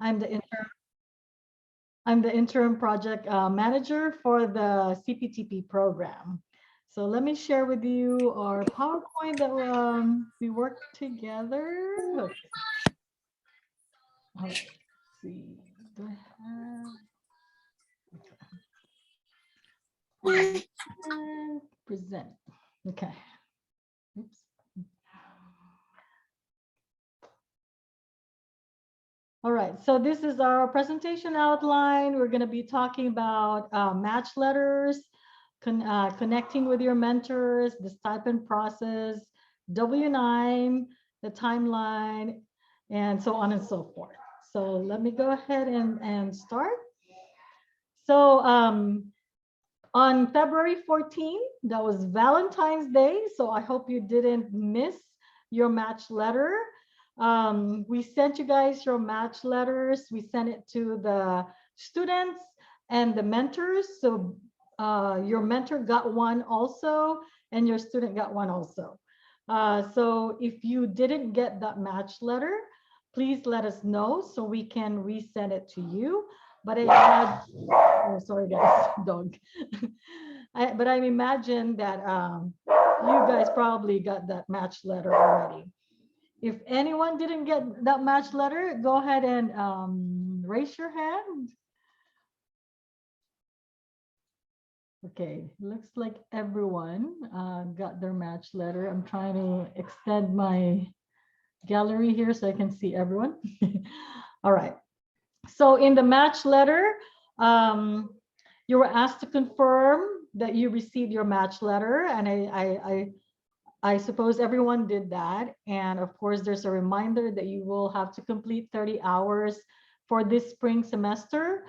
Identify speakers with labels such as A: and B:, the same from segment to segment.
A: I'm the interim project manager for the CPTP program. So let me share with you our PowerPoint that we worked together. Okay. Let's see. Do I have present? Okay. Oops. All right, so this is our presentation outline. We're going to be talking about match letters, connecting with your mentors, the stipend process, W-9, the timeline, and so on and so forth. So let me go ahead and start. So on February 14, that was Valentine's Day. So I hope you didn't miss your match letter. We sent you guys your match letters. We sent it to the students and the mentors. So your mentor got one also, and your student got one also. So if you didn't get that match letter, please let us know so we can resend it to you. But I had, oh, sorry guys, dog. But I imagine that you guys probably got that match letter already. If anyone didn't get that match letter, go ahead and raise your hand. Okay, looks like everyone got their match letter. I'm trying to extend my gallery here so I can see everyone. All right. So in the match letter, you were asked to confirm that you received your match letter, and I suppose everyone did that. And of course, there's a reminder that you will have to complete 30 hours for this spring semester.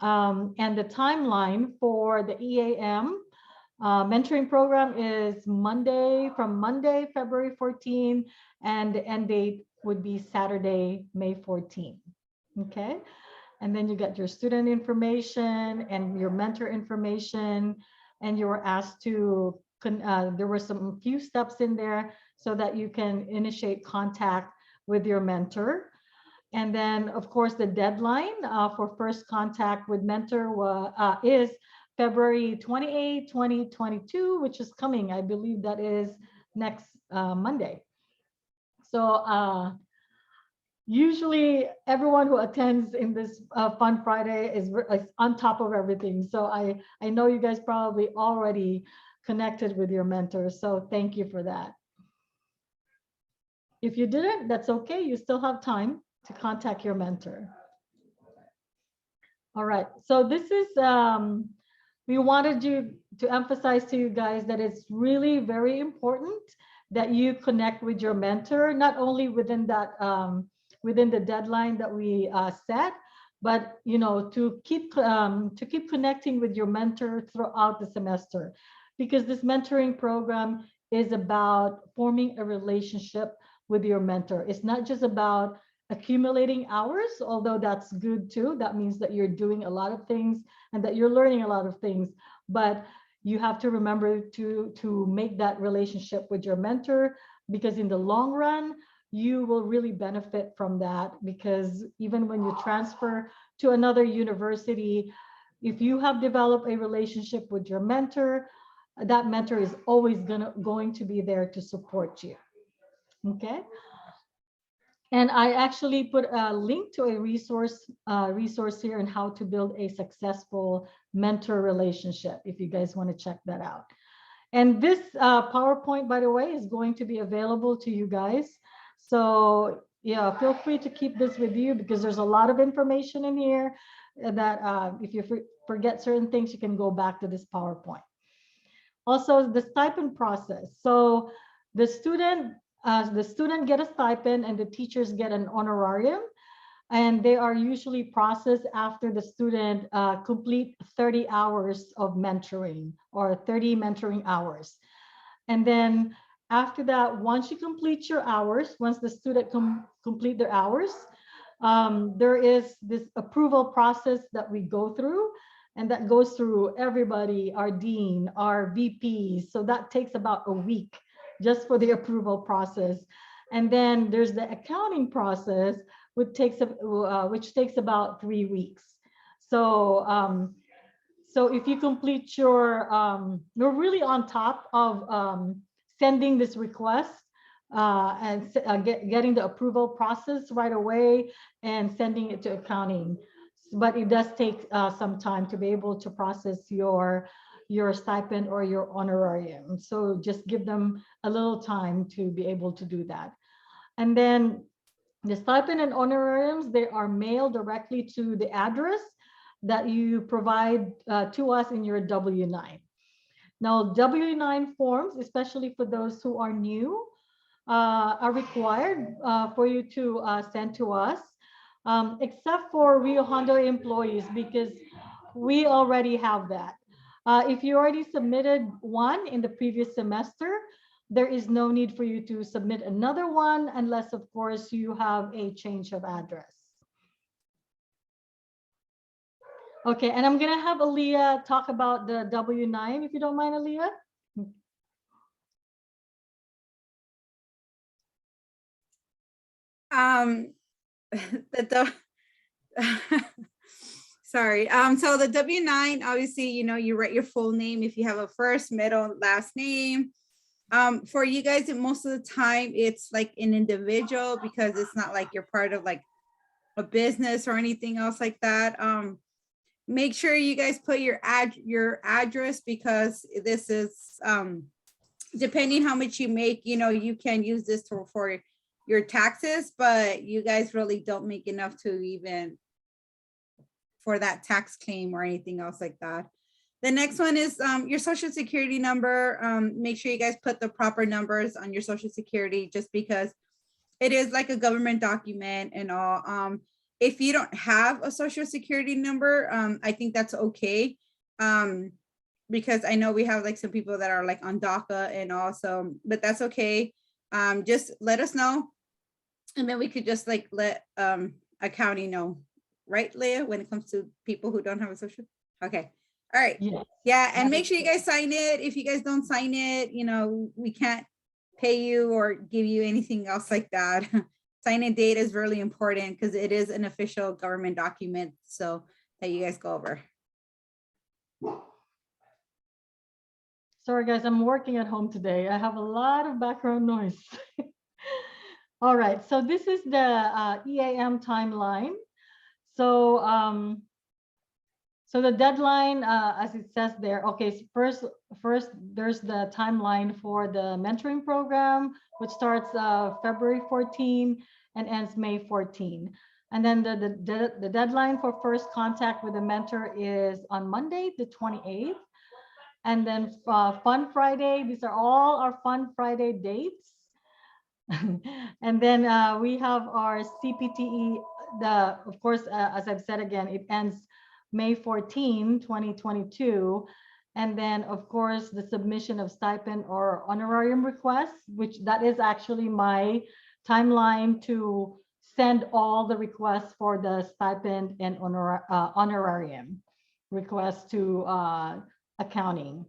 A: And the timeline for the EAM mentoring program is from Monday, February 14, and the end date would be Saturday, May 14. Okay. And then you get your student information and your mentor information, and you were asked to, there were some few steps in there so that you can initiate contact with your mentor. And then, of course, the deadline for first contact with mentor is February 28, 2022, which is coming. I believe that is next Monday. So usually everyone who attends in this Fun Friday is on top of everything. So I know you guys probably already connected with your mentors. So thank you for that. If you didn't, that's okay. You still have time to contact your mentor. All right. So this is, we wanted you to emphasize to you guys that it's really very important that you connect with your mentor, not only within that, within the deadline that we set, but to keep connecting with your mentor throughout the semester, because this mentoring program is about forming a relationship with your mentor. It's not just about accumulating hours, although that's good too. That means that you're doing a lot of things and that you're learning a lot of things, but you have to remember to make that relationship with your mentor, because in the long run, you will really benefit from that. Because even when you transfer to another university, if you have developed a relationship with your mentor, that mentor is always going to be there to support you. Okay. And I actually put a link to a resource here on how to build a successful mentor relationship, if you guys want to check that out. And this PowerPoint, by the way, is going to be available to you guys. So yeah, feel free to keep this with you, because there's a lot of information in here that if you forget certain things, you can go back to this PowerPoint. Also, the stipend process. So the student get a stipend and the teachers get an honorarium, and they are usually processed after the student complete 30 hours of mentoring, or 30 mentoring hours. And then after that, once you complete your hours, once the student complete their hours, there is this approval process that we go through, and that goes through everybody, our dean, our VPs. So that takes about a week just for the approval process. And then there's the accounting process, which takes about 3 weeks. So so if you complete you're really on top of sending this request and getting the approval process right away and sending it to accounting. But it does take some time to be able to process your stipend or your honorarium. So just give them a little time to be able to do that. And then the stipend and honorariums, they are mailed directly to the address that you provide to us in your W-9. Now, W-9 forms, especially for those who are new, are required for you to send to us, except for Rio Hondo employees, because we already have that. If you already submitted one in the previous semester, there is no need for you to submit another one unless, of course, you have a change of address. Okay, and I'm gonna have Aaliyah talk about the W-9, if you don't mind, Aaliyah.
B: Sorry. So the W-9, obviously, you write your full name if you have a first, middle, last name. For you guys, most of the time it's like an individual because it's not like you're part of like a business or anything else like that. Make sure you guys put your address, because this is depending how much you make, you can use this for your taxes, but you guys really don't make enough to even for that tax claim or anything else like that. The next one is your social security number. Make sure you guys put the proper numbers on your social security, just because it is like a government document and all. If you don't have a social security number, I think that's okay. Because I know we have like some people that are like on DACA and also, but that's okay. Just let us know. And then we could just like let accounting know, right, Leah, when it comes to people who don't have a social? Okay. All right.
A: Yes.
B: Yeah. And make sure you guys sign it. If you guys don't sign it, we can't pay you or give you anything else like that. Sign-in date is really important because it is an official government document. So that you guys go over.
A: Sorry, guys, I'm working at home today. I have a lot of background noise. All right, so this is the EAM timeline. So, so the deadline, as it says there, okay, so first there's the timeline for the mentoring program, which starts February 14 and ends May 14. And then the deadline for first contact with the mentor is on Monday, the 28th. And then Fun Friday, these are all our Fun Friday dates. And then we have our CPTE, of course, as I've said again, it ends May 14, 2022. And then, of course, the submission of stipend or honorarium requests, which that is actually my timeline to send all the requests for the stipend and honorarium requests to accounting.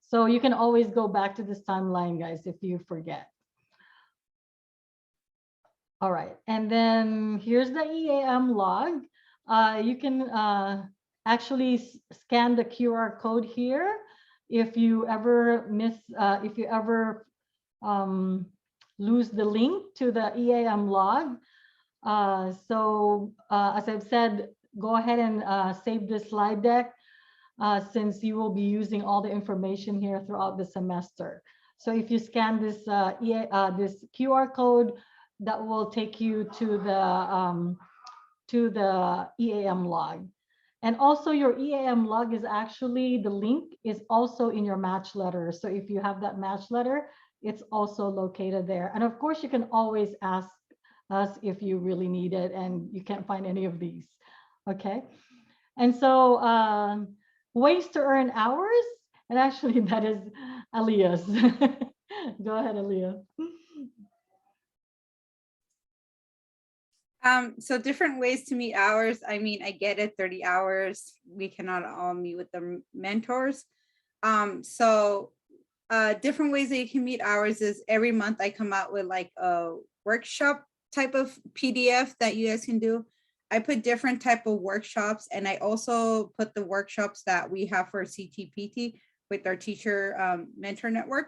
A: So you can always go back to this timeline, guys, if you forget. All right, and then here's the EAM log. You can actually scan the QR code here. If you ever lose the link to the EAM log. So as I've said, go ahead and save this slide deck since you will be using all the information here throughout the semester. So if you scan this this QR code, that will take you to the EAM log. And also your EAM log is actually, the link is also in your match letter. So if you have that match letter, it's also located there. And of course, you can always ask us if you really need it and you can't find any of these. Okay. And so ways to earn hours, and actually that is Aaliyah's. Go ahead, Aaliyah.
B: So different ways to meet hours. I mean, I get it, 30 hours. We cannot all meet with the mentors. So different ways that you can meet hours is every month I come out with like a workshop type of PDF that you guys can do. I put different type of workshops, and I also put the workshops that we have for CTPT with our teacher mentor network.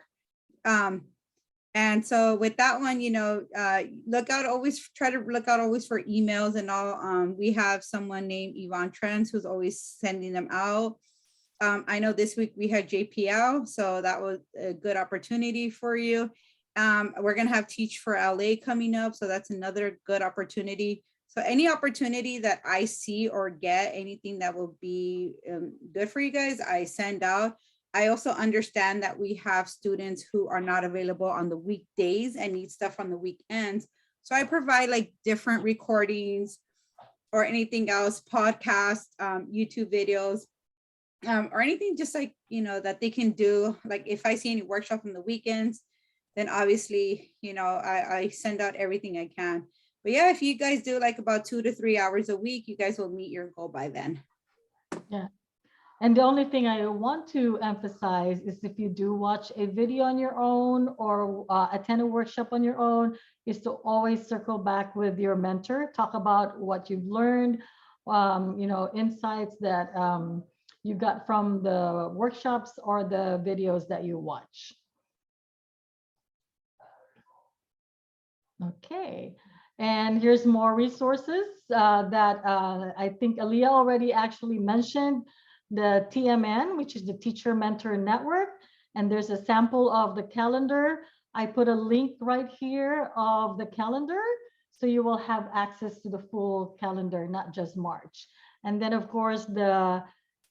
B: And so with that one, you know, try to look out always for emails and all. We have someone named Yvonne Trends who's always sending them out. I know this week we had JPL, so that was a good opportunity for you. We're gonna have Teach for LA coming up, so that's another good opportunity. So any opportunity that I see or get, anything that will be good for you guys, I send out. I also understand that we have students who are not available on the weekdays and need stuff on the weekends. So I provide like different recordings or anything else, podcasts, YouTube videos, or anything just like, you know, that they can do. Like if I see any workshop on the weekends, then obviously, you know, I send out everything I can. But yeah, if you guys do like about 2 to 3 hours a week, you guys will meet your goal by then.
A: Yeah. And the only thing I want to emphasize is if you do watch a video on your own or attend a workshop on your own, is to always circle back with your mentor, talk about what you've learned, you know, insights that you got from the workshops or the videos that you watch. Okay. And here's more resources that I think Aaliyah already actually mentioned. The TMN, which is the Teacher Mentor Network. And there's a sample of the calendar. I put a link right here of the calendar. So you will have access to the full calendar, not just March. And then of course, the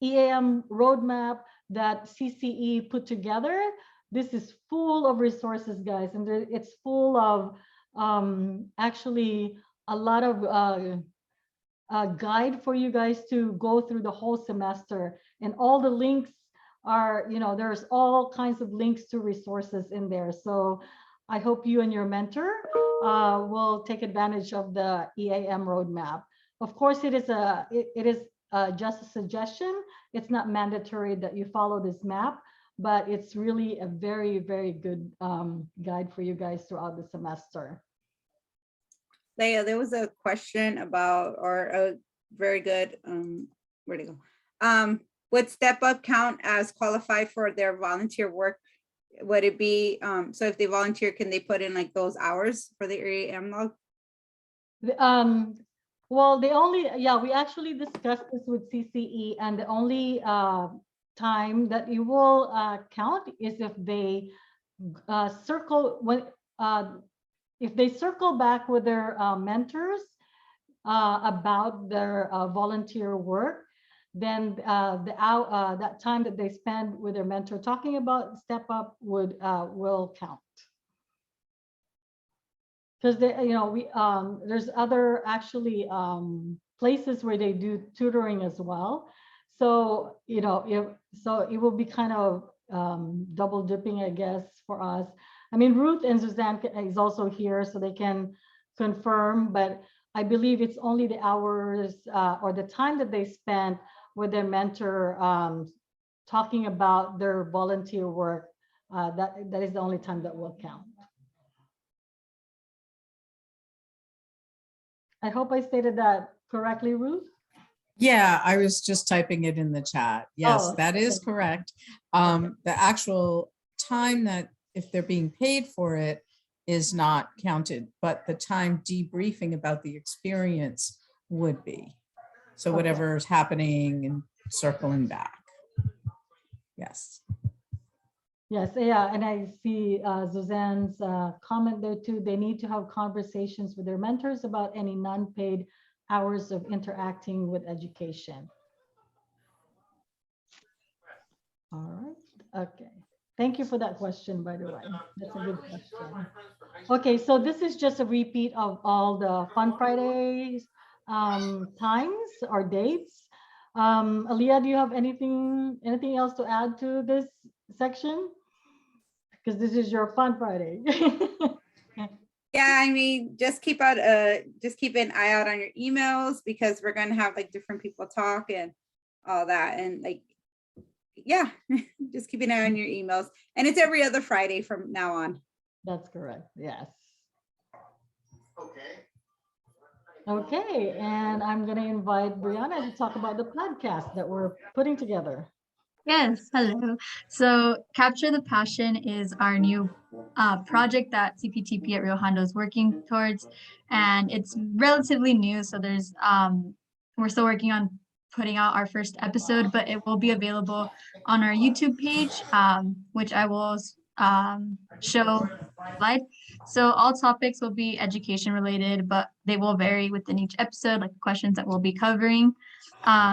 A: EAM roadmap that CCE put together. This is full of resources, guys. And it's full of actually a lot of guide for you guys to go through the whole semester, and all the links are, you know, there's all kinds of links to resources in there. So I hope you and your mentor will take advantage of the EAM roadmap. Of course, it is just a suggestion. It's not mandatory that you follow this map, but it's really a very, very good guide for you guys throughout the semester.
B: Leah, there was a question about, or a very good, where'd it go? Would Step Up count as qualified for their volunteer work? Would it be, so if they volunteer, can they put in like those hours for the EAM log?
A: Well, we actually discussed this with CCE, and the only time that you will count is if they if they circle back with their mentors about their volunteer work, then that time that they spend with their mentor talking about Step Up will count. Because there's other actually places where they do tutoring as well. So it will be kind of double dipping, I guess, for us. I mean, Ruth and Suzanne is also here, so they can confirm, but I believe it's only the hours or the time that they spent with their mentor talking about their volunteer work. That is the only time that will count. I hope I stated that correctly, Ruth.
C: Yeah, I was just typing it in the chat. Yes, that is correct. The actual time that if they're being paid for it is not counted, but the time debriefing about the experience would be. So whatever is happening and circling back. Yes.
A: Yes, yeah, and I see Suzanne's comment there too. They need to have conversations with their mentors about any non-paid hours of interacting with education. All right, okay. Thank you for that question, by the way. That's a good question. Okay, so this is just a repeat of all the Fun Fridays times or dates. Aaliyah, do you have anything else to add to this section? Because this is your Fun Friday.
B: Yeah, I mean, just keep an eye out on your emails, because we're gonna have like different people talk and all that, and like, yeah, just keep an eye on your emails. And it's every other Friday from now on.
A: That's correct. Yes.
D: Okay.
A: Okay, and I'm going to invite Brianna to talk about the podcast that we're putting together.
D: Yes, hello. So Capture the Passion is our new project that CPTP at Rio Hondo is working towards, and it's relatively new. So we're still working on putting out our first episode, but it will be available on our YouTube page, which I will show slide. So all topics will be education related, but they will vary within each episode, like questions that we'll be covering.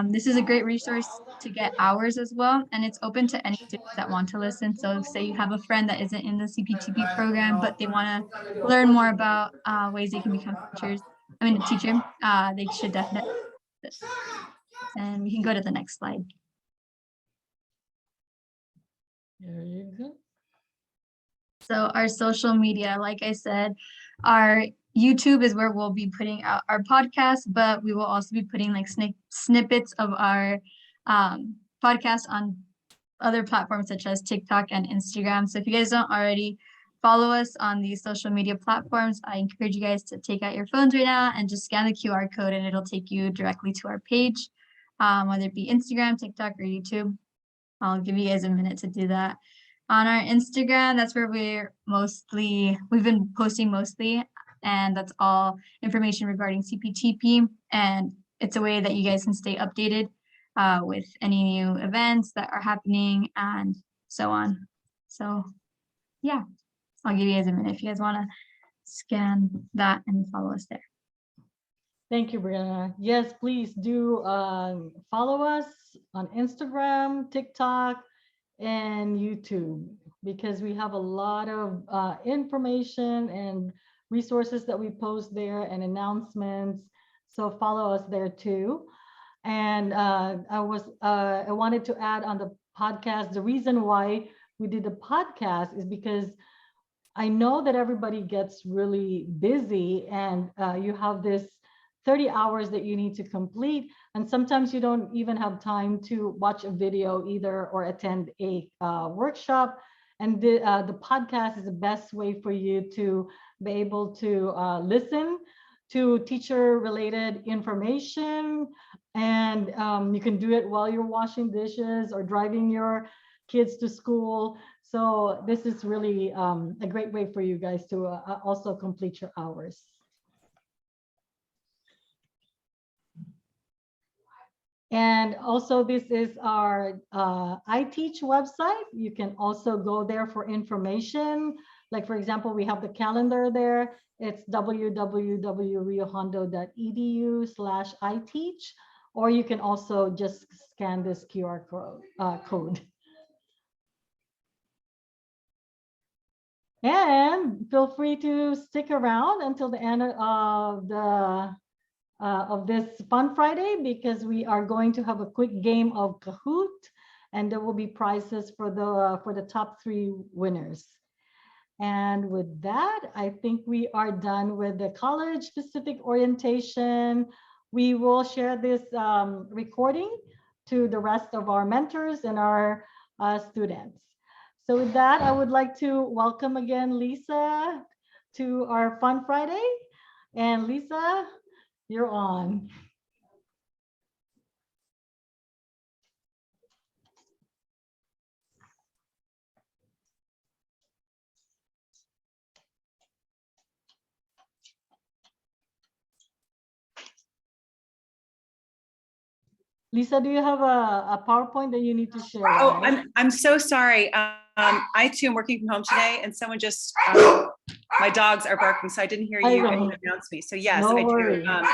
D: This is a great resource to get hours as well, and it's open to any students that want to listen. So say you have a friend that isn't in the CPTP program, but they want to learn more about ways they can become teachers, a teacher, they should definitely do this. And we can go to the next slide.
A: There you go.
D: So our social media, like I said, our YouTube is where we'll be putting out our podcast, but we will also be putting like snippets of our podcast on other platforms such as TikTok and Instagram. So if you guys don't already follow us on these social media platforms, I encourage you guys to take out your phones right now and just scan the QR code and it'll take you directly to our page, whether it be Instagram, TikTok, or YouTube. I'll give you guys a minute to do that. On our Instagram, that's where we've been posting mostly, and that's all information regarding CPTP. And it's a way that you guys can stay updated with any new events that are happening and so on. So yeah, I'll give you guys a minute if you guys want to scan that and follow us there.
A: Thank you, Brianna. Yes, please do follow us on Instagram, TikTok, and YouTube, because we have a lot of information and resources that we post there and announcements. So follow us there too. And I wanted to add on the podcast, the reason why we did the podcast is because I know that everybody gets really busy and you have this 30 hours that you need to complete. And sometimes you don't even have time to watch a video either or attend a workshop. And the podcast is the best way for you to be able to listen to teacher related information. And you can do it while you're washing dishes or driving your kids to school. So this is really a great way for you guys to also complete your hours. And also this is our iTeach website. You can also go there for information. Like for example, we have the calendar there. It's www.riohondo.edu/iTeach, or you can also just scan this QR code. And feel free to stick around until the end of this Fun Friday, because we are going to have a quick game of Kahoot, and there will be prizes for the top 3 winners. And with that, I think we are done with the college specific orientation. We will share this recording to the rest of our mentors and our students. So with that, I would like to welcome again Lisa to our Fun Friday. And Lisa, you're on. Lisa, do you have a PowerPoint that you need to share?
E: Oh, I'm so sorry. I too am working from home today, and someone just my dogs are barking, so I didn't hear you announce me. So yes,
A: No
E: I
A: worries.
E: do.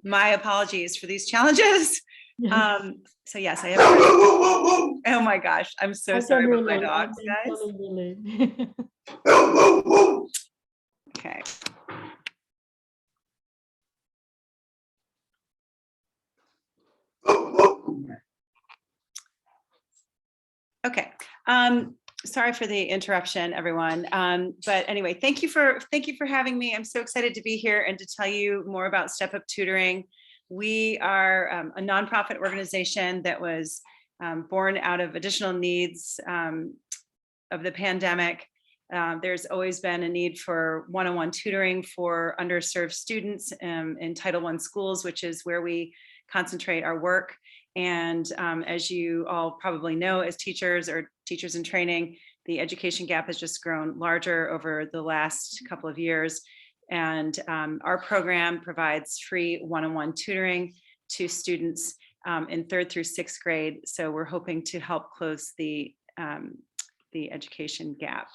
E: My apologies for these challenges.
A: Yes.
E: So yes, I have. Oh my gosh, I'm so sorry about my dogs, guys.
A: Totally
E: Okay. Okay. Sorry for the interruption, everyone. But anyway, thank you for having me. I'm so excited to be here and to tell you more about Step Up Tutoring. We are a nonprofit organization that was born out of additional needs of the pandemic. There's always been a need for one-on-one tutoring for underserved students in Title I schools, which is where we concentrate our work. And as you all probably know, as teachers or teachers in training, the education gap has just grown larger over the last couple of years. And our program provides free one-on-one tutoring to students in 3rd through 6th grade. So we're hoping to help close the education gap.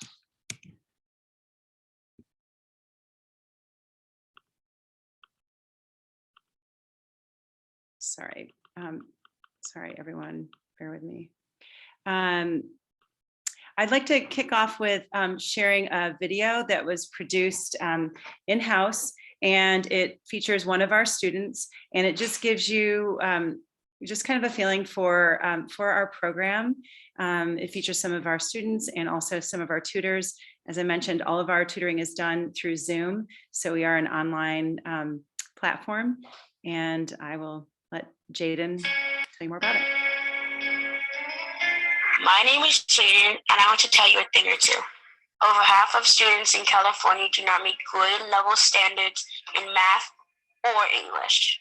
E: Sorry, sorry, everyone, bear with me. I'd like to kick off with sharing a video that was produced in-house, and it features one of our students, and it just gives you just kind of a feeling for our program. It features some of our students and also some of our tutors. As I mentioned, all of our tutoring is done through Zoom, so we are an online platform, and I will let Jaden tell you more about it.
F: My name is Jaden, and I want to tell you a thing or two. Over half of students in California do not meet grade level standards in math or English.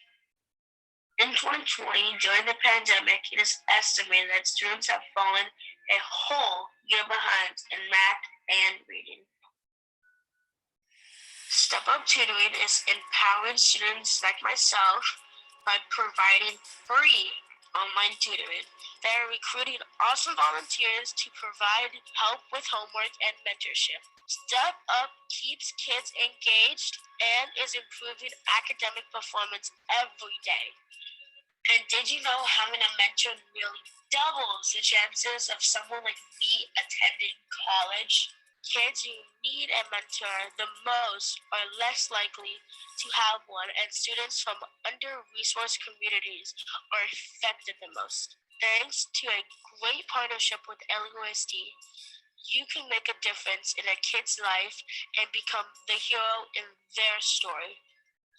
F: In 2020, during the pandemic, it is estimated that students have fallen a whole year behind in math and reading. Step Up Tutoring is empowering students like myself by providing free online tutoring. They are recruiting awesome volunteers to provide help with homework and mentorship. Step Up keeps kids engaged and is improving academic performance every day. And did you know having a mentor nearly doubles the chances of someone like me attending college? Kids who need a mentor the most are less likely to have one, and students from under-resourced communities are affected the most. Thanks to a great partnership with LUSD, you can make a difference in a kid's life and become the hero in their story.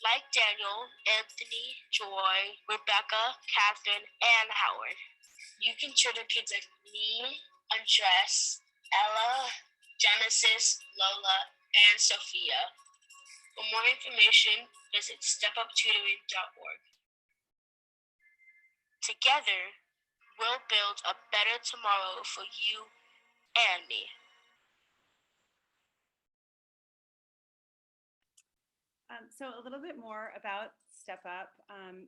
F: Like Daniel, Anthony, Joy, Rebecca, Catherine, and Howard. You can tutor kids like me, Andres, Ella, Genesis, Lola, and Sophia. For more information, visit stepuptutoring.org. Together, we'll build a better tomorrow for you and me.
E: So a little bit more about Step Up.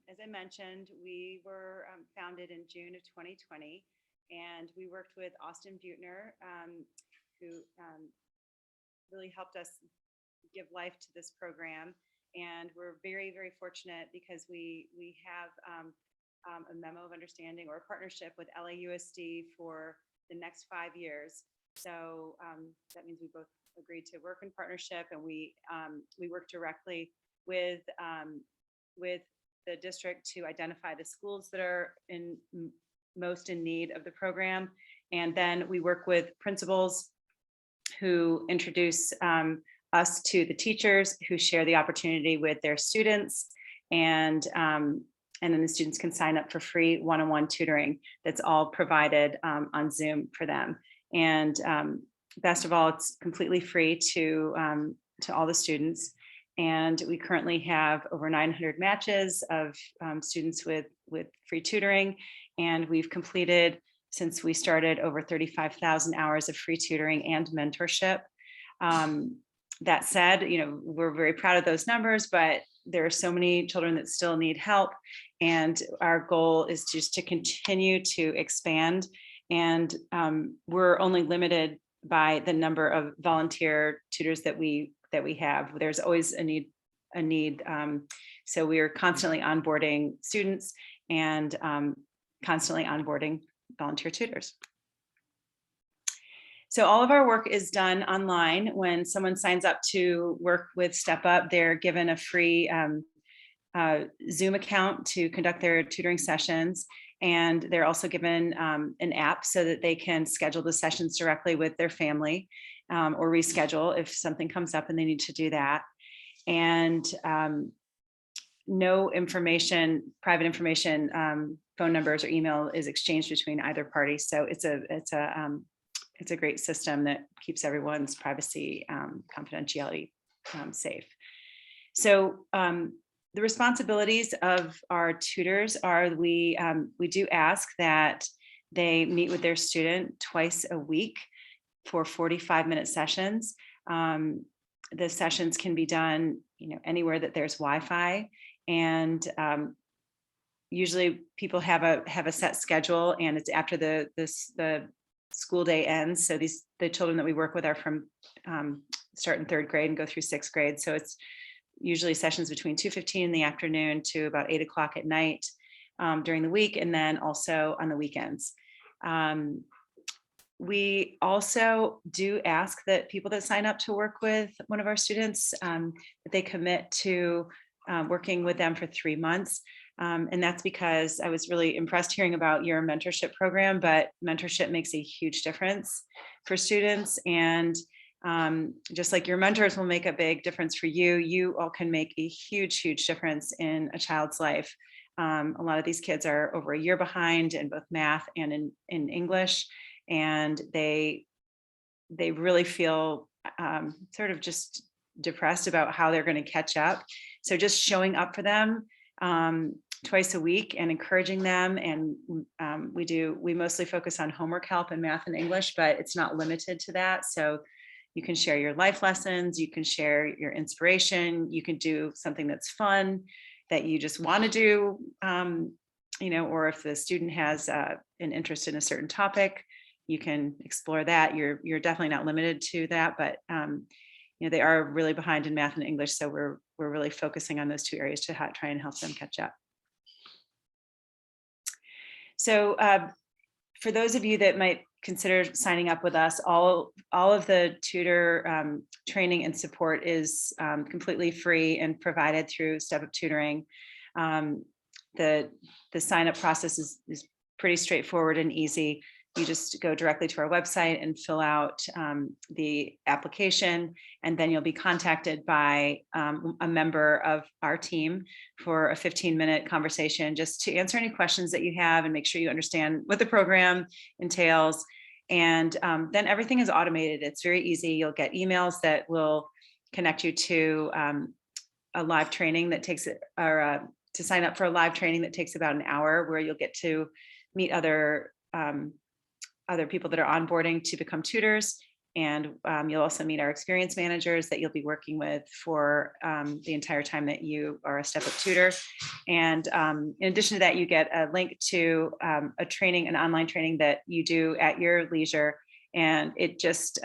E: As I mentioned, we were founded in June of 2020, and we worked with Austin Buettner, who really helped us give life to this program. And we're very, very fortunate because we have a memo of understanding or a partnership with LAUSD for the next 5 years. So that means we both agreed to work in partnership, and we work directly with the district to identify the schools that are most in need of the program. And then we work with principals who introduce us to the teachers who share the opportunity with their students. And then the students can sign up for free one-on-one tutoring that's all provided on Zoom for them. And best of all, it's completely free to all the students. And we currently have over 900 matches of students with free tutoring. And we've completed, since we started, over 35,000 hours of free tutoring and mentorship. That said, we're very proud of those numbers, but there are so many children that still need help. And our goal is just to continue to expand. And we're only limited by the number of volunteer tutors that we have. There's always a need. So we are constantly onboarding students and constantly onboarding volunteer tutors. So all of our work is done online. When someone signs up to work with Step Up, they're given a free Zoom account to conduct their tutoring sessions. And they're also given an app so that they can schedule the sessions directly with their family or reschedule if something comes up and they need to do that. And no information, private information, phone numbers or email is exchanged between either party. So it's it's a great system that keeps everyone's privacy, confidentiality safe. So the responsibilities of our tutors are we do ask that they meet with their student twice a week for 45-minute sessions. The sessions can be done, anywhere that there's Wi-Fi, and usually people have a set schedule, and it's after the school day ends. So the children that we work with are from start in 3rd grade and go through 6th grade. So it's usually sessions between 2:15 in the afternoon to about 8 o'clock at night during the week, and then also on the weekends. We also do ask that people that sign up to work with one of our students, that they commit to working with them for 3 months. And that's because I was really impressed hearing about your mentorship program, but mentorship makes a huge difference for students. And just like your mentors will make a big difference for you, you all can make a huge, huge difference in a child's life. A lot of these kids are over a year behind in both math and in English, and they really feel sort of just depressed about how they're going to catch up. So just showing up for them twice a week and encouraging them. And we mostly focus on homework help in math and English, but it's not limited to that. So you can share your life lessons, you can share your inspiration, you can do something that's fun that you just want to do, or if the student has an interest in a certain topic, you can explore that. You're definitely not limited to that, but they are really behind in math and English, so we're really focusing on those 2 areas to try and help them catch up. So for those of you that might consider signing up with us, all of the tutor training and support is completely free and provided through Step Up Tutoring. The sign up process is pretty straightforward and easy. You just go directly to our website and fill out the application, and then you'll be contacted by a member of our team for a 15-minute conversation just to answer any questions that you have and make sure you understand what the program entails. And then everything is automated. It's very easy. You'll get emails that will connect you to a live training that takes to sign up for a live training that takes about an hour, where you'll get to meet other people that are onboarding to become tutors. And you'll also meet our experience managers that you'll be working with for the entire time that you are a Step Up tutor. And in addition to that, you get a link to an online training that you do at your leisure. And it just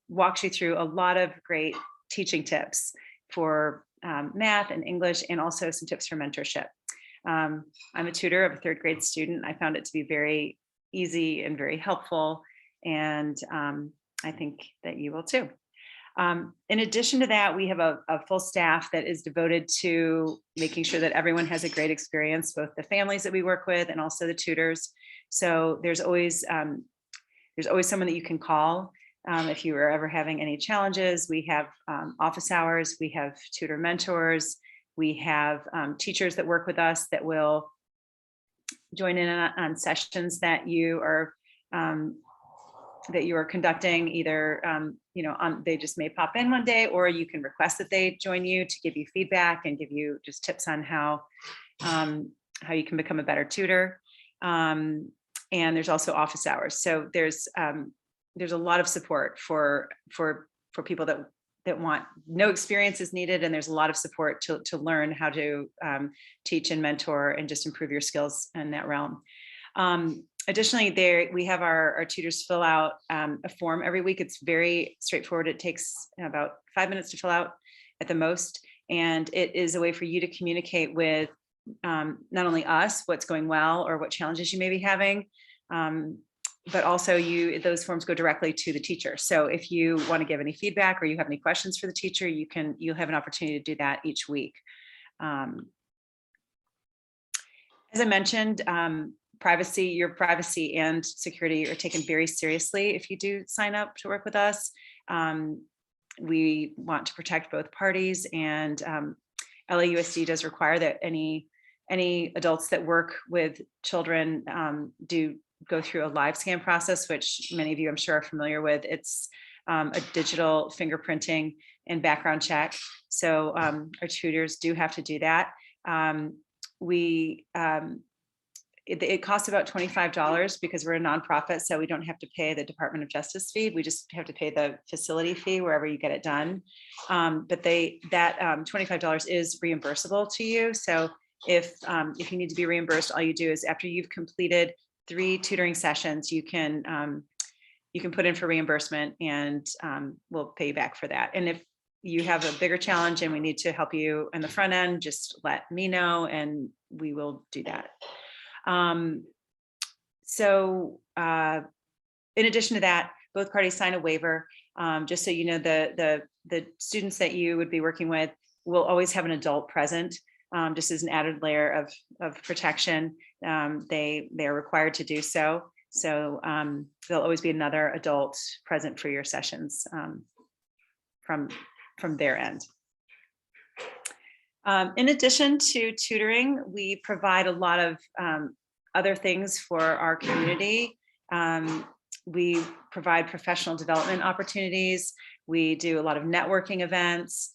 E: walks you through a lot of great teaching tips for math and English, and also some tips for mentorship. I'm a tutor of a 3rd grade student. I found it to be very easy and very helpful, and I think that you will too. In addition to that, we have a full staff that is devoted to making sure that everyone has a great experience, both the families that we work with and also the tutors. So there's always someone that you can call if you are ever having any challenges. We have office hours, we have tutor mentors, we have teachers that work with us that will join in on sessions that you are conducting, either they just may pop in one day, or you can request that they join you to give you feedback and give you just tips on how you can become a better tutor. And there's also office hours. So there's a lot of support for people that want, no experience is needed, and there's a lot of support to learn how to teach and mentor and just improve your skills in that realm. Additionally, we have our tutors fill out a form every week. It's very straightforward. It takes about 5 minutes to fill out at the most, and it is a way for you to communicate with not only us what's going well or what challenges you may be having, but also those forms go directly to the teacher. So if you want to give any feedback or you have any questions for the teacher, you'll have an opportunity to do that each week. As I mentioned, your privacy and security are taken very seriously if you do sign up to work with us. We want to protect both parties, and LAUSD does require that any adults that work with children do go through a live scan process, which many of you I'm sure are familiar with. It's a digital fingerprinting and background check. So our tutors do have to do that. It costs about $25 because we're a nonprofit, so we don't have to pay the Department of Justice fee. We just have to pay the facility fee wherever you get it done. But that $25 is reimbursable to you. So if you need to be reimbursed, all you do is after you've completed 3 tutoring sessions, you can put in for reimbursement, and we'll pay you back for that. And if you have a bigger challenge and we need to help you in the front end, just let me know and we will do that. In addition to that, both parties sign a waiver, just so you know, the students that you would be working with will always have an adult present, just as an added layer of protection. They are required to do so. So there'll always be another adult present for your sessions from their end. In addition to tutoring, we provide a lot of other things for our community. We provide professional development opportunities. We do a lot of networking events,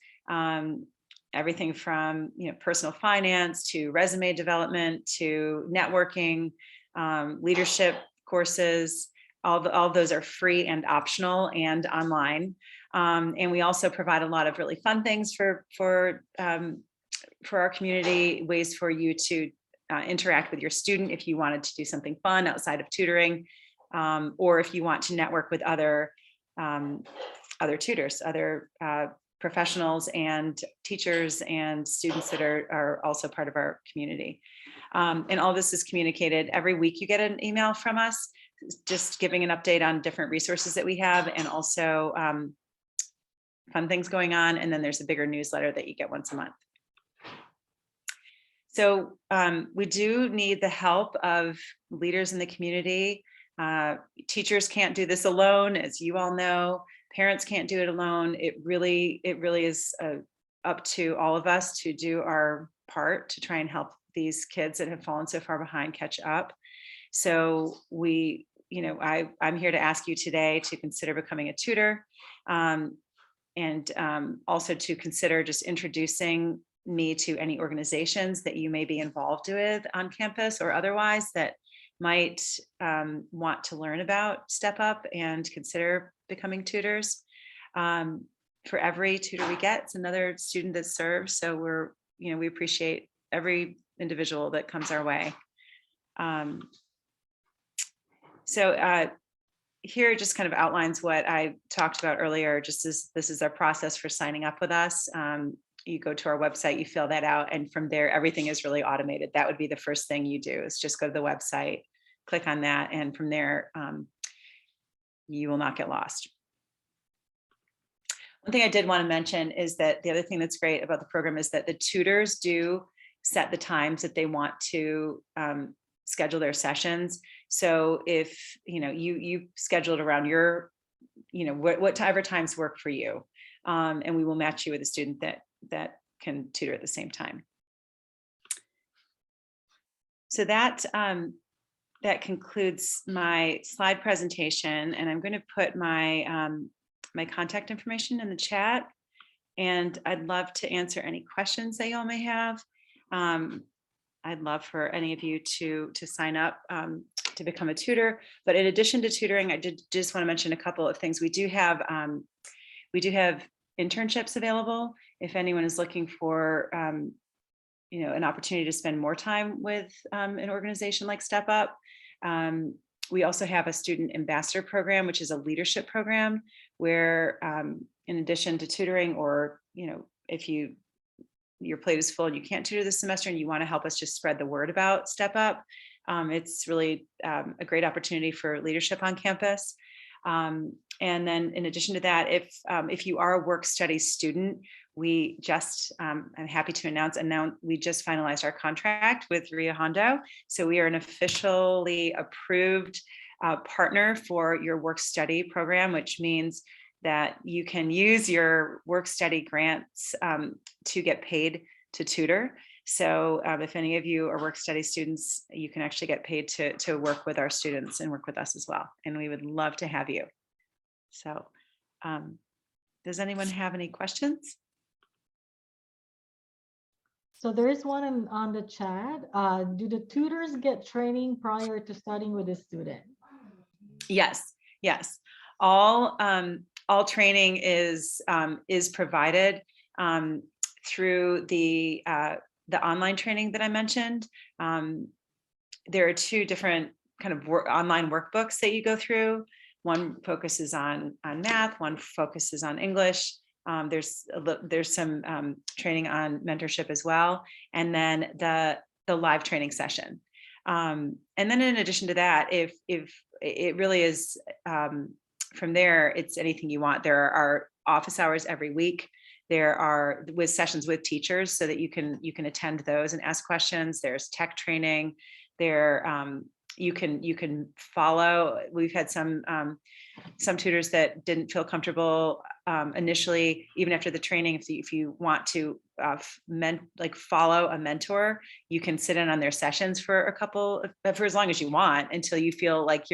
E: everything from personal finance to resume development to networking, leadership courses. All those are free and optional and online. And we also provide a lot of really fun things for our community, ways for you to interact with your student if you wanted to do something fun outside of tutoring, or if you want to network with other tutors, other professionals and teachers and students that are also part of our community. And all this is communicated every week. You get an email from us just giving an update on different resources that we have, and also fun things going on. And then there's a bigger newsletter that you get once a month. So we do need the help of leaders in the community. Teachers can't do this alone, as you all know. Parents can't do it alone. It really is up to all of us to do our part to try and help these kids that have fallen so far behind catch up. So I'm here to ask you today to consider becoming a tutor, and also to consider just introducing me to any organizations that you may be involved with on campus or otherwise that might want to learn about Step Up and consider becoming tutors. For every tutor we get, it's another student that serves. So we appreciate every individual that comes our way. Here just kind of outlines what I talked about earlier. Just as this is our process for signing up with us. You go to our website, you fill that out, and from there, everything is really automated. That would be the first thing you do, is just go to the website, click on that, and from there, you will not get lost. One thing I did want to mention is that the other thing that's great about the program is that the tutors do set the times that they want to schedule their sessions. So if you schedule it around your, whatever times work for you, and we will match you with a student that can tutor at the same time. So that concludes my slide presentation, and I'm going to put my my contact information in the chat, and I'd love to answer any questions that y'all may have. I'd love for any of you to sign up to become a tutor. But in addition to tutoring, I did just want to mention a couple of things. We do have internships available if anyone is looking for an opportunity to spend more time with an organization like Step Up. We also have a student ambassador program, which is a leadership program where in addition to tutoring, or if your plate is full and you can't tutor this semester and you want to help us just spread the word about Step Up, it's really a great opportunity for leadership on campus. And then in addition to that, if you are a work study student, we just, I'm happy to announce, we just finalized our contract with Rio Hondo. So we are an officially approved partner for your work study program, which means that you can use your work study grants to get paid to tutor. So if any of you are work study students, you can actually get paid to work with our students and work with us as well. And we would love to have you. So does anyone have any questions?
A: So there is one on the chat. Do the tutors get training prior to starting with the student?
E: Yes, yes. All training is provided through the online training that I mentioned. There are two different kind of online workbooks that you go through. One focuses on math, one focuses on English. There's some training on mentorship as well, and then the live training session. And then in addition to that, if it really is from there, it's anything you want. There are office hours every week. There are with sessions with teachers so that you can attend those and ask questions. There's tech training. There you can follow. We've had some tutors that didn't feel comfortable initially, even after the training. If you want to follow a mentor, you can sit in on their sessions for for as long as you want, until you feel like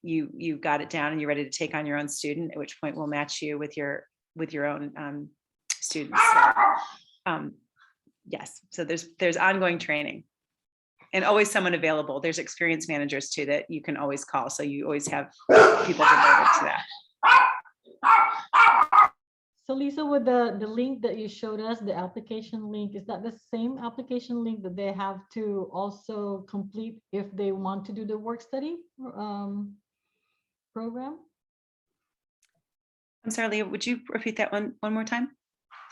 E: you've got it down and you're ready to take on your own student, at which point we'll match you with your own students. So, yes, so there's ongoing training. And always someone available. There's experience managers too that you can always call. So you always have people devoted to that.
A: So Lisa, with the link that you showed us, the application link, is that the same application link that they have to also complete if they want to do the work study program?
E: I'm sorry, Leah, would you repeat that one more time?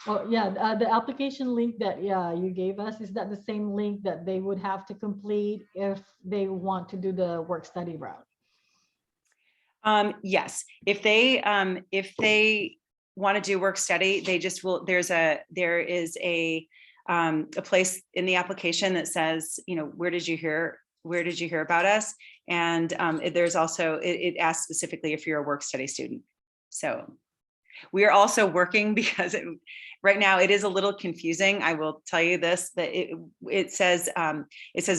A: Oh, yeah, the application link that you gave us, is that the same link that they would have to complete if they want to do the work study route?
E: Yes, if they want to do work study, they just will. There is a place in the application that says, where did you hear about us? And there's also, it asks specifically if you're a work study student. So we are also working, because right now it is a little confusing. I will tell you this, that it says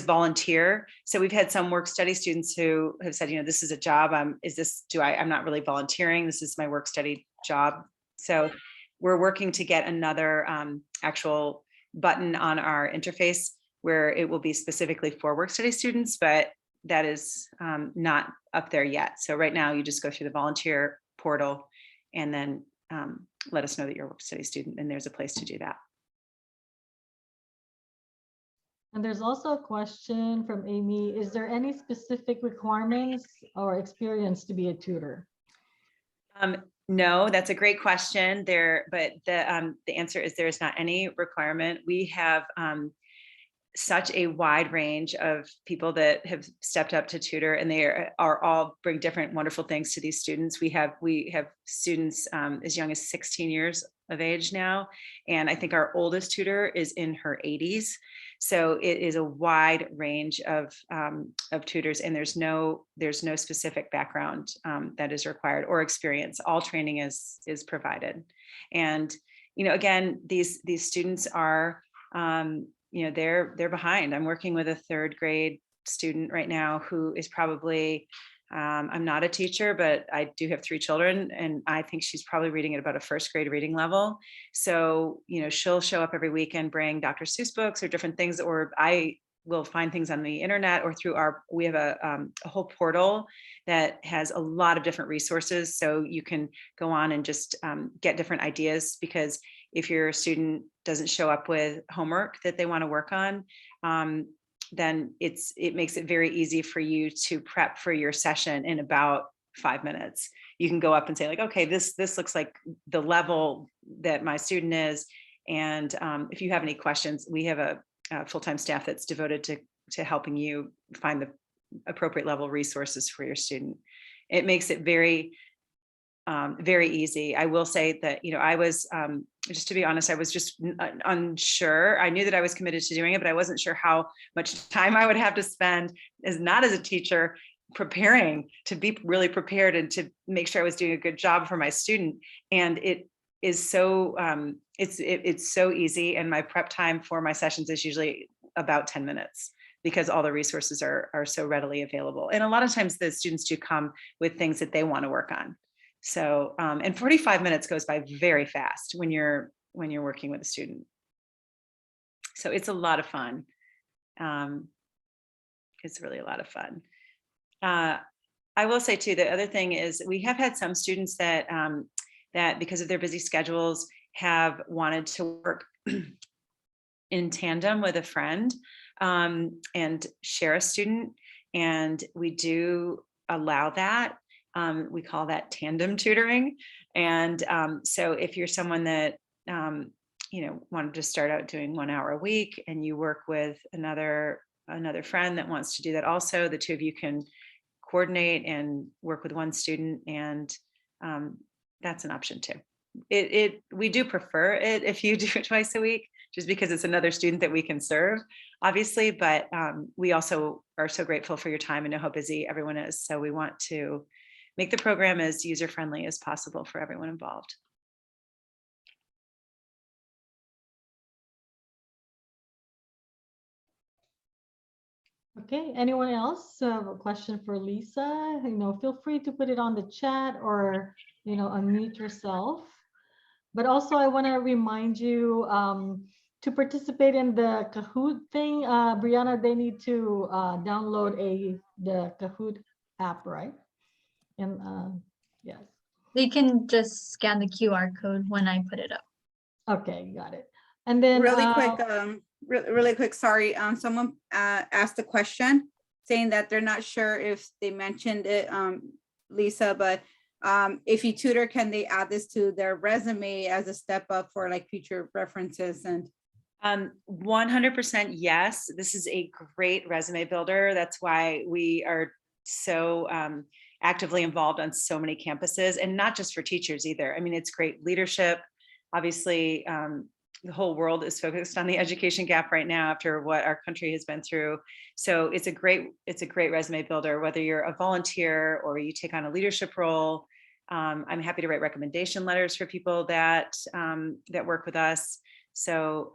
E: volunteer. So we've had some work study students who have said, this is a job. I'm not really volunteering. This is my work study job. So we're working to get another actual button on our interface where it will be specifically for work study students, but that is not up there yet. So right now you just go through the volunteer portal and then let us know that you're a work study student, and there's a place to do that.
A: And there's also a question from Amy. Is there any specific requirements or experience to be a tutor?
E: No, that's a great question there, but the answer is there is not any requirement. We have such a wide range of people that have stepped up to tutor, and they are all bring different wonderful things to these students. We have students as young as 16 years of age now, and I think our oldest tutor is in her 80s. So it is a wide range of tutors, and there's no specific background that is required or experience. All training is provided, and again, these students are they're behind. I'm working with a third grade student right now who is probably, I'm not a teacher, but I do have 3 children, and I think she's probably reading at about a first grade reading level. So, she'll show up every week and bring Dr. Seuss books or different things, or I will find things on the internet or through we have a whole portal that has a lot of different resources. So you can go on and just get different ideas, because if your student doesn't show up with homework that they want to work on, then it makes it very easy for you to prep for your session in about 5 minutes. You can go up and say, like, okay, this looks like the level that my student is. And if you have any questions, we have a full-time staff that's devoted to helping you find the appropriate level resources for your student. It makes it very easy. I will say that, I was, just to be honest, I was just unsure. I knew that I was committed to doing it, but I wasn't sure how much time I would have to spend not as a teacher, preparing to be really prepared and to make sure I was doing a good job for my student. And is so it's so easy, and my prep time for my sessions is usually about 10 minutes because all the resources are so readily available. And a lot of times the students do come with things that they want to work on. So and 45 minutes goes by very fast when you're working with a student. So it's a lot of fun. It's really a lot of fun. I will say too, the other thing is we have had some students that that because of their busy schedules have wanted to work in tandem with a friend and share a student. And we do allow that. We call that tandem tutoring. And so if you're someone that, wanted to start out doing 1 hour a week and you work with another friend that wants to do that also, the two of you can coordinate and work with one student, and that's an option too. We do prefer it if you do it twice a week, just because it's another student that we can serve, obviously, but we also are so grateful for your time and know how busy everyone is. So we want to make the program as user-friendly as possible for everyone involved.
A: Okay, anyone else have a question for Lisa? Feel free to put it on the chat or, unmute yourself. But also I want to remind you to participate in the Kahoot thing. Brianna, they need to download the Kahoot app, right? And yes.
D: They can just scan the QR code when I put it up.
A: Okay, got it. And then
B: really quick, sorry. Someone asked a question saying that they're not sure if they mentioned it, Lisa, but if you tutor, can they add this to their resume as a step up for like future references? And
E: 100% yes. This is a great resume builder. That's why we are so actively involved on so many campuses, and not just for teachers either. I mean, it's great leadership. Obviously, the whole world is focused on the education gap right now after what our country has been through. So it's a great resume builder, whether you're a volunteer or you take on a leadership role. I'm happy to write recommendation letters for people that that work with us. So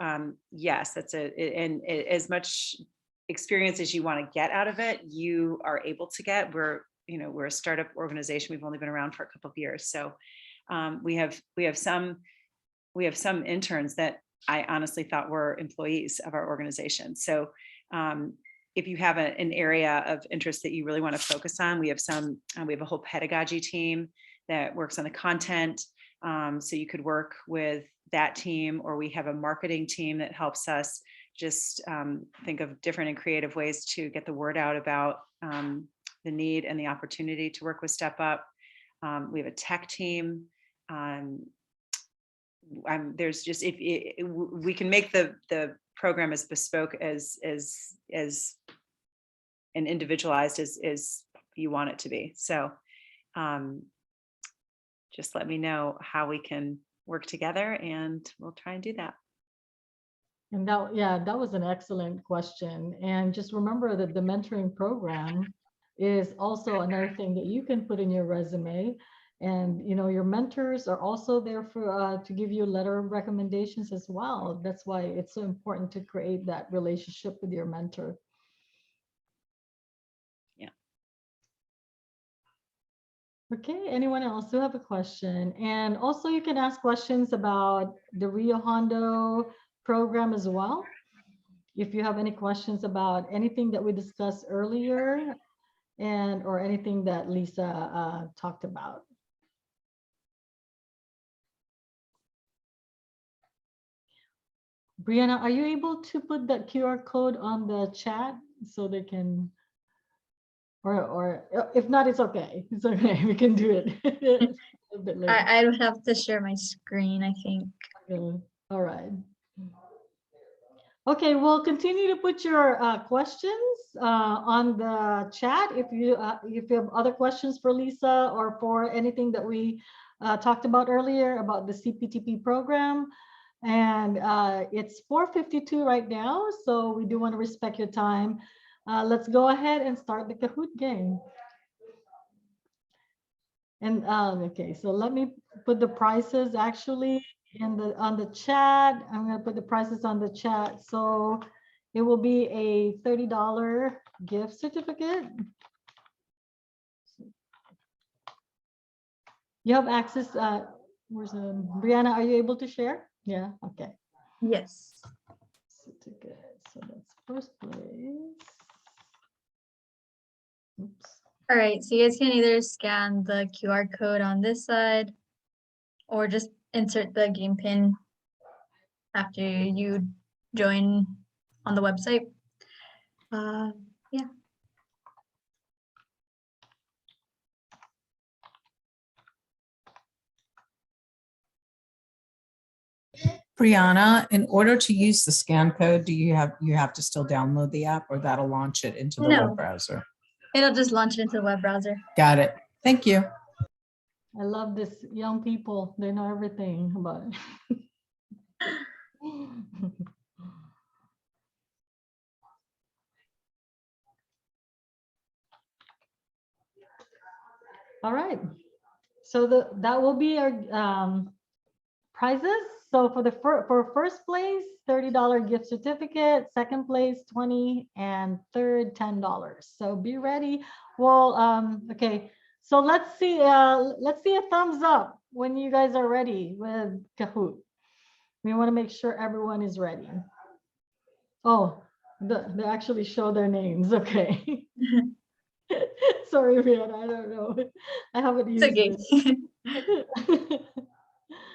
E: yes, and as much experience as you want to get out of it, you are able to get. We're a startup organization. We've only been around for a couple of years. So we have some interns that I honestly thought were employees of our organization. So if you have an area of interest that you really want to focus on, we have a whole pedagogy team that works on the content. So you could work with that team, or we have a marketing team that helps us just think of different and creative ways to get the word out about the need and the opportunity to work with Step Up. We have a tech team. There's just, we can make the program as bespoke as and individualized as you want it to be. So just let me know how we can work together and we'll try and do that.
A: And that was an excellent question. And just remember that the mentoring program is also another thing that you can put in your resume. And your mentors are also there for to give you a letter of recommendations as well. That's why it's so important to create that relationship with your mentor.
E: Yeah.
A: Okay, anyone else who have a question? And also you can ask questions about the Rio Hondo program as well. If you have any questions about anything that we discussed earlier or anything that Lisa talked about. Brianna, are you able to put that QR code on the chat so they can, or if not, it's okay. It's okay. We can do it a bit later.
D: I would have to share my screen, I think.
A: Okay. All right. Okay, we'll continue to put your questions on the chat. If you have other questions for Lisa or for anything that we talked about earlier about the CPTP program. And it's 4:52 right now, so we do want to respect your time. Let's go ahead and start the Kahoot game. And okay, so let me put the prices actually on the chat. I'm gonna put the prices on the chat. So it will be a $30 gift certificate. You have access, Brianna, are you able to share? Yeah, okay.
D: Yes.
A: Certificate, so that's first place. Oops.
D: All right, so you guys can either scan the QR code on this side or just insert the game pin after you join on the website. Yeah.
C: Brianna, in order to use the scan code, do you have to still download the app, or that'll launch it into the
D: No.
C: web browser?
D: It'll just launch it into the web browser.
C: Got it. Thank you.
A: I love this young people. They know everything about it. All right. So that will be our prizes. So for first place, $30 gift certificate, second place, 20, and third, $10. So be ready. Well, okay. So let's see a thumbs up when you guys are ready with Kahoot. We want to make sure everyone is ready. Oh, they actually show their names. Okay. Sorry, Rihanna, I don't know. I haven't
D: It's
A: used
D: okay.
A: it.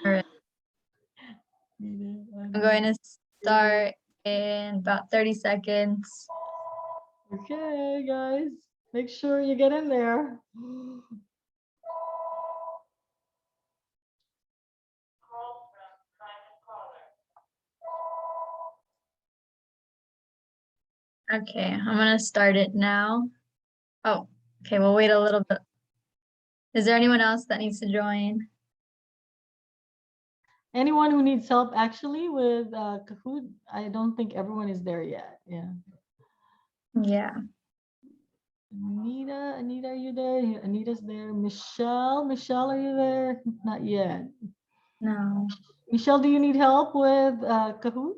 D: All right. I'm going to start in about 30 seconds.
A: Okay, guys, make sure you get in there.
D: Okay, I'm gonna start it now. Oh, okay, we'll wait a little bit. Is there anyone else that needs to join?
A: Anyone who needs help actually with Kahoot, I don't think everyone is there yet. Yeah.
D: Yeah.
A: Anita, are you there? Yeah, Anita's there. Michelle, are you there? Not yet.
D: No.
A: Michelle, do you need help with Kahoot?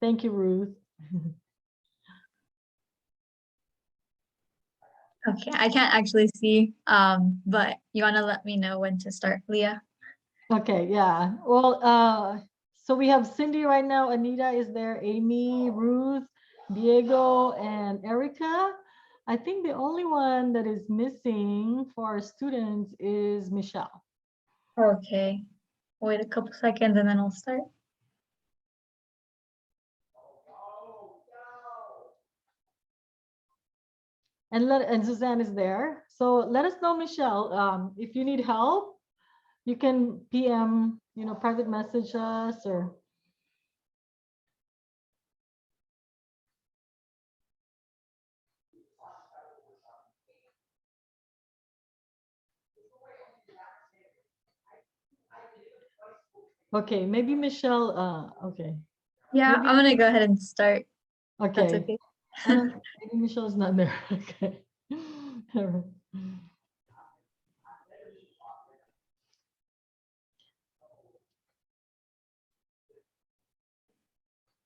A: Thank you, Ruth.
D: Okay, I can't actually see, but you want to let me know when to start, Leah?
A: Okay, yeah. Well, so we have Cindy right now. Anita is there. Amy, Ruth, Diego, and Erica. I think the only one that is missing for our students is Michelle.
D: Okay. Wait a couple seconds and then I'll start.
A: And Suzanne is there. So let us know, Michelle, if you need help, you can PM, private message us or. Okay, maybe Michelle, okay.
D: Yeah,
A: Maybe-
D: I'm gonna go ahead and start. That's
A: Okay.
D: okay.
A: Maybe Michelle's not there. Okay. All right.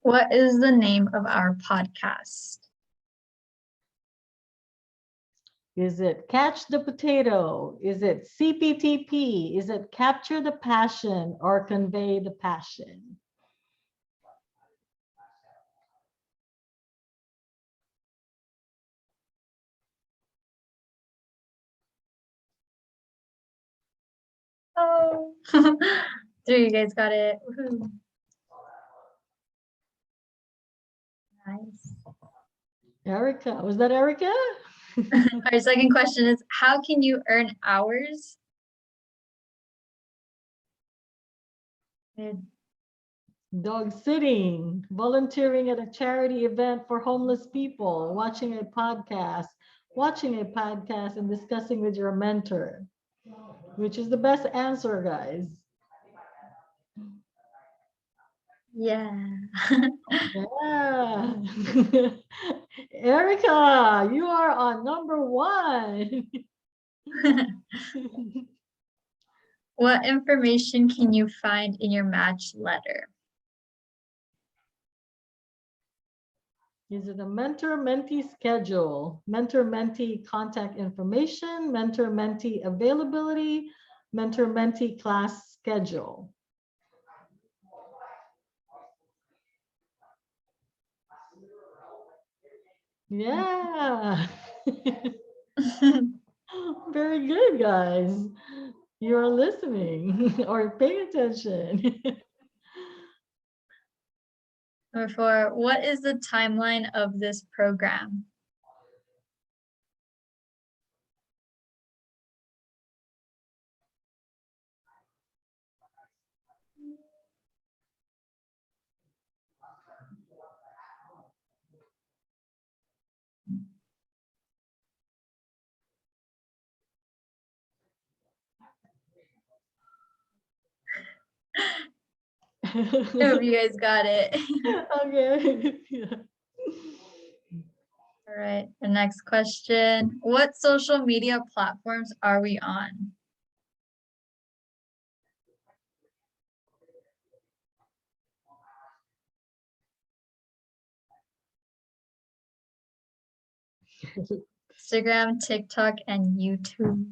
D: What is the name of our podcast?
A: Is it Catch the Potato? Is it CPTP? Is it Capture the Passion or Convey the Passion?
D: Oh, three, you guys got it. Woohoo. Nice.
A: Erica, was that Erica?
D: Our second question is, how can you earn hours? Good.
A: Dog sitting, volunteering at a charity event for homeless people, watching a podcast and discussing with your mentor, which is the best answer, guys.
D: Yeah.
A: Yeah. Erica, you are on number 1.
D: What information can you find in your match letter?
A: Is it a mentor-mentee schedule, mentor-mentee contact information, mentor-mentee availability, mentor-mentee class schedule? Yeah. Very good, guys. You're listening or paying attention.
D: Number 4, what is the timeline of this program? I hope you guys got it.
A: Okay.
D: All right, the next question. What social media platforms are we on? Instagram, TikTok, and YouTube.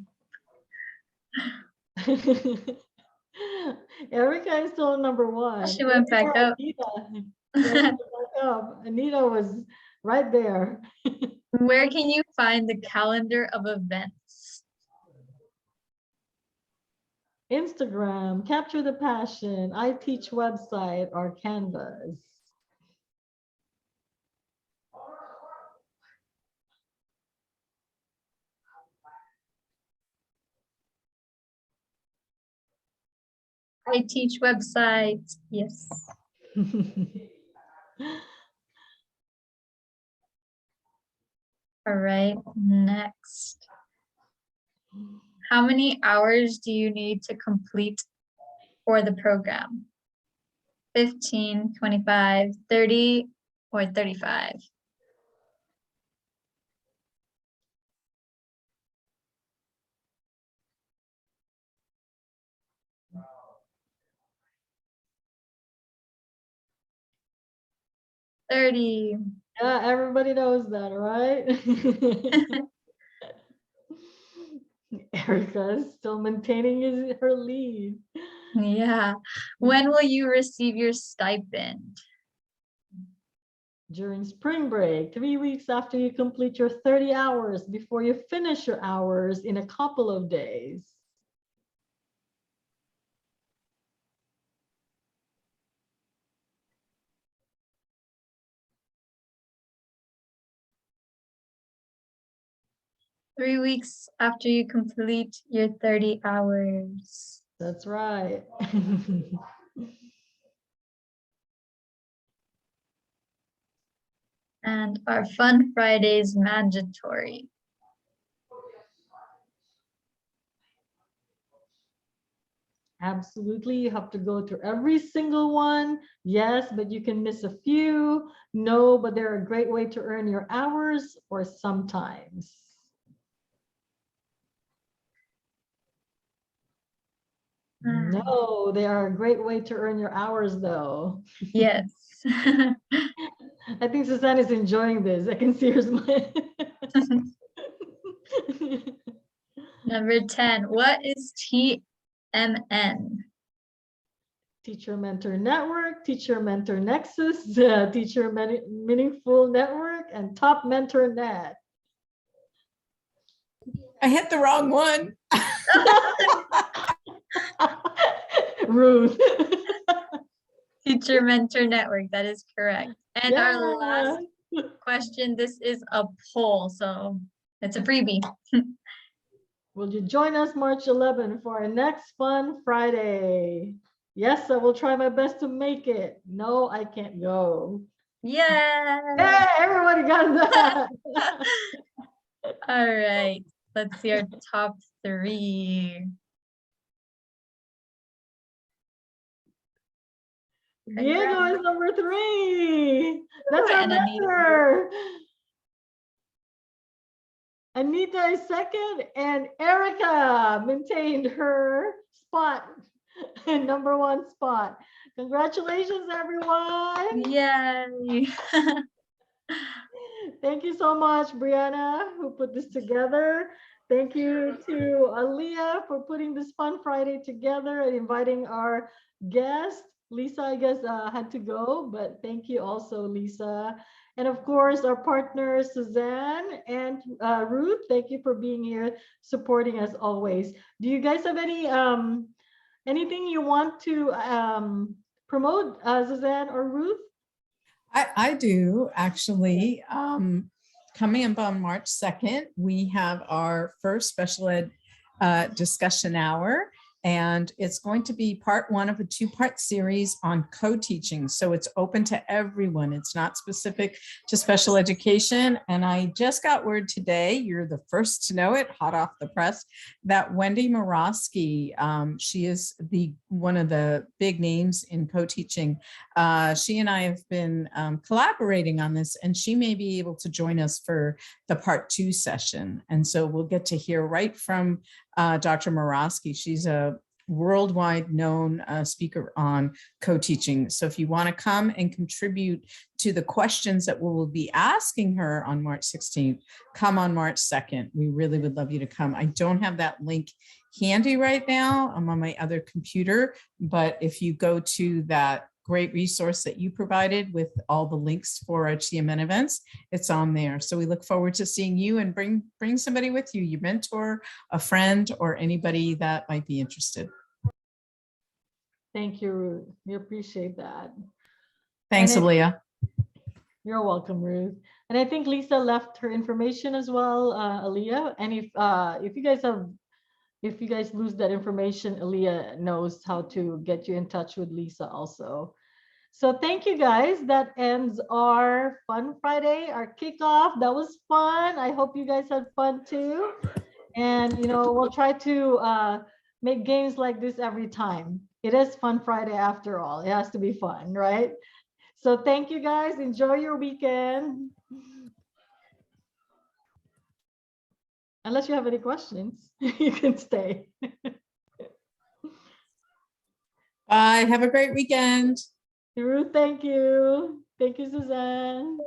A: Erica is still number 1.
D: She went back up.
A: Anita. Yeah, she went back up. Anita was right there.
D: Where can you find the calendar of events?
A: Instagram, Capture the Passion, I Teach website, or Canvas.
D: I Teach website. Yes. All right, next. How many hours do you need to complete for the program? 15, 25, 30, or 35? $30.
A: Yeah, everybody knows that, right? Erica is still maintaining her lead.
D: Yeah. When will you receive your stipend?
A: During spring break, 3 weeks after you complete your 30 hours, before you finish your hours in a couple of days.
D: Three weeks after you complete your 30 hours.
A: That's right.
D: And our Fun Fridays mandatory.
A: Absolutely, you have to go through every single one. Yes, but you can miss a few. No, but they're a great way to earn your hours, or sometimes. No, they are a great way to earn your hours, though.
D: Yes.
A: I think Suzanne is enjoying this. I can see her smile.
D: Number 10, what is TMN?
A: Teacher Mentor Network, Teacher Mentor Nexus, Teacher Meaningful Network, and Top Mentor Net.
C: I hit the wrong one.
A: Rude.
D: Teacher Mentor Network, that is correct. And our
A: Yeah.
D: last question, this is a poll, so it's a freebie.
A: Will you join us March 11 for our next Fun Friday? Yes, I will try my best to make it. No, I can't go.
D: Yeah.
A: Yeah, everybody got that.
D: All right, let's see our top 3.
A: Diego is number 3. That's our
D: And Anita.
A: mentor. Anita is second, and Erica maintained her spot, number 1 spot. Congratulations, everyone.
D: Yay.
A: Thank you so much, Brianna, who put this together. Thank you to Aaliyah for putting this Fun Friday together and inviting our guest. Lisa, I guess, had to go, but thank you also, Lisa. And of course, our partners, Suzanne and Ruth, thank you for being here, supporting us always. Do you guys have any anything you want to promote, Suzanne or Ruth?
C: I do actually. Coming up on March 2nd, we have our first special ed discussion hour, and it's going to be part 1 of a 2-part series on co-teaching. So it's open to everyone. It's not specific to special education. And I just got word today, you're the first to know it, hot off the press, that Wendy Morosky, she is one of the big names in co-teaching. She and I have been collaborating on this, and she may be able to join us for the part 2 session. And so we'll get to hear right from Dr. Morosky. She's a worldwide known speaker on co-teaching. So if you want to come and contribute to the questions that we will be asking her on March 16th, come on March 2nd. We really would love you to come. I don't have that link handy right now. I'm on my other computer, but if you go to that great resource that you provided with all the links for our TMN events, it's on there. So we look forward to seeing you, and bring somebody with you, your mentor, a friend, or anybody that might be interested.
A: Thank you, Ruth. We appreciate that.
C: Thanks, Aaliyah.
A: You're welcome, Ruth. And I think Lisa left her information as well, Aaliyah. And if you guys lose that information, Aaliyah knows how to get you in touch with Lisa also. So thank you, guys. That ends our Fun Friday, our kickoff. That was fun. I hope you guys had fun too. And we'll try to make games like this every time. It is Fun Friday after all. It has to be fun, right? So thank you, guys. Enjoy your weekend. Unless you have any questions, you can stay.
C: Bye. Have a great weekend.
A: Ruth, thank you. Thank you, Suzanne.